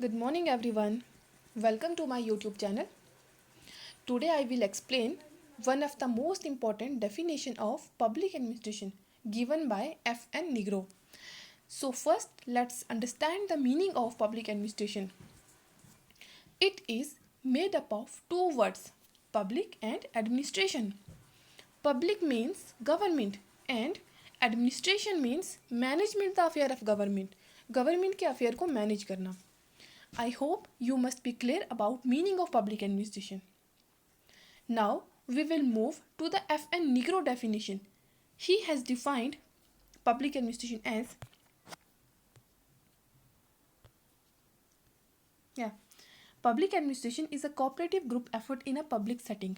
Good morning everyone. Welcome to my YouTube channel. Today I will explain one of the most important definition of public administration given by F.N. Nigro. So first let's understand the meaning of public administration. It is made up of two words, public and administration. Public means government and administration means management the affair of government. Government के affair को manage करना. I hope you must be clear about meaning of public administration. Now we will move to the F.N. Nigro definition. He has defined public administration as public administration is a cooperative group effort in a public setting.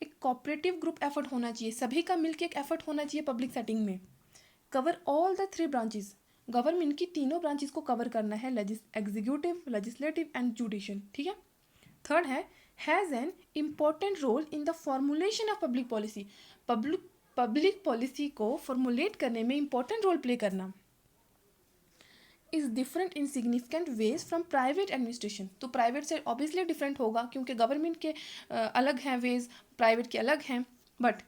एक cooperative group effort होना चाहिए, सभी का मिलकर एक effort होना चाहिए public setting में. Cover all the three branches. Government की तीनों ब्रांचेस को कवर करना है, एग्जीक्यूटिव, लेजिस्लेटिव एंड जुडिशियल. ठीक है. थर्ड है has an important role in the formulation of public policy. Public policy को फॉर्मुलेट करने में इंपॉर्टेंट रोल प्ले करना. Is different in significant ways from private administration. तो प्राइवेट से ऑब्वियसली डिफरेंट होगा क्योंकि गवर्नमेंट के अलग हैं वेज, प्राइवेट के अलग हैं. But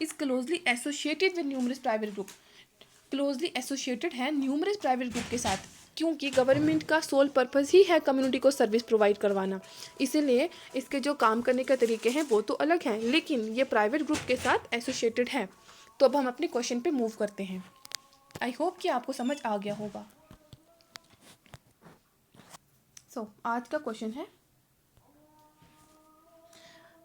is closely associated with numerous private group. Closely associated है न्यूमरस प्राइवेट ग्रुप के साथ क्योंकि गवर्नमेंट का सोल पर्पस ही है कम्युनिटी को सर्विस प्रोवाइड करवाना. इसीलिए इसके जो काम करने के तरीके हैं वो तो अलग हैं, लेकिन ये प्राइवेट ग्रुप के साथ एसोसिएटेड है. तो अब हम अपने क्वेश्चन पे मूव करते हैं. आई होप कि आपको समझ आ गया होगा. आज का क्वेश्चन है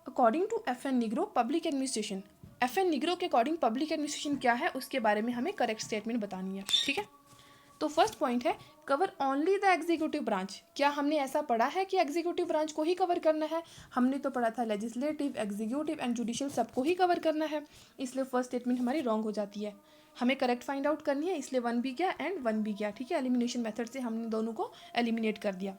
according to F.N. Nigro public administration. F.N. Nigro के अकॉर्डिंग पब्लिक एडमिनिस्ट्रेशन क्या है उसके बारे में हमें करेक्ट स्टेटमेंट बतानी है. ठीक है. तो फर्स्ट पॉइंट है cover only the executive branch. क्या हमने ऐसा पढ़ा है कि एग्जीक्यूटिव ब्रांच को ही कवर करना है? हमने तो पढ़ा था लेजिस्लेटिव, एग्जीक्यूटिव एंड जुडिशियल सबको ही कवर करना है. इसलिए फर्स्ट स्टेटमेंट हमारी रॉन्ग हो जाती है. हमें करेक्ट फाइंड आउट करनी है, इसलिए 1 भी गया एंड 1 भी गया. ठीक है. एलिमिनेशन मेथड से हमने दोनों को एलिमिनेट कर दिया.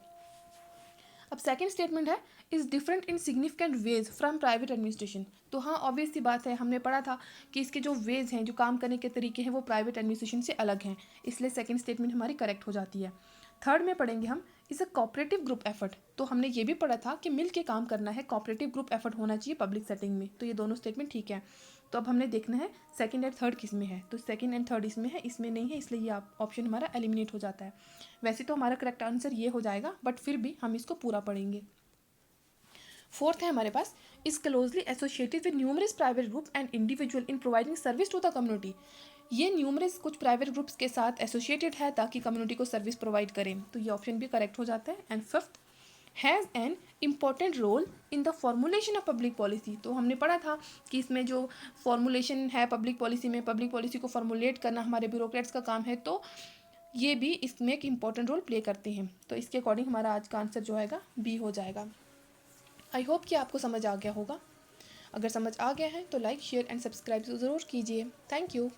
अब सेकंड स्टेटमेंट है is different in significant ways from private administration. तो हाँ, ऑब्वियस सी बात है, हमने पढ़ा था कि इसके जो वेज हैं, जो काम करने के तरीके हैं, वो प्राइवेट एडमिनिस्ट्रेशन से अलग हैं. इसलिए सेकंड स्टेटमेंट हमारी करेक्ट हो जाती है. थर्ड में पढ़ेंगे हम is a cooperative group effort. तो हमने ये भी पढ़ा था कि मिल के काम करना है, कॉपरेटिव ग्रुप एफर्ट होना चाहिए पब्लिक सेटिंग में. तो ये दोनों स्टेटमेंट ठीक है. तो अब हमने देखना है सेकंड एंड थर्ड किस में है. तो सेकंड एंड थर्ड इसमें है, इसमें नहीं है, इसलिए ये ऑप्शन हमारा एलिमिनेट हो जाता है. वैसे तो हमारा करेक्ट आंसर ये हो जाएगा, बट फिर भी हम इसको पूरा पढ़ेंगे. फोर्थ है हमारे पास is closely associated with numerous private group and individual in providing service to the community. ये न्यूमरस कुछ प्राइवेट ग्रुप्स के साथ एसोसिएटेड है ताकि कम्युनिटी को सर्विस प्रोवाइड करें. तो ये ऑप्शन भी करेक्ट हो जाता है. And fifth has an important role in the formulation of public policy. तो हमने पढ़ा था कि इसमें जो फॉर्मुलेशन है पब्लिक पॉलिसी में, पब्लिक पॉलिसी को फॉर्मुलेट करना हमारे ब्यूरोक्रेट्स का काम है. तो ये भी इसमें एक इम्पॉर्टेंट रोल प्ले करते हैं. तो इसके अकॉर्डिंग हमारा आज का आंसर जो आएगा बी हो जाएगा. आई होप कि आपको समझ आ गया होगा. अगर समझ आ गया है तो लाइक, शेयर एंड सब्सक्राइब ज़रूर कीजिए. Thank you.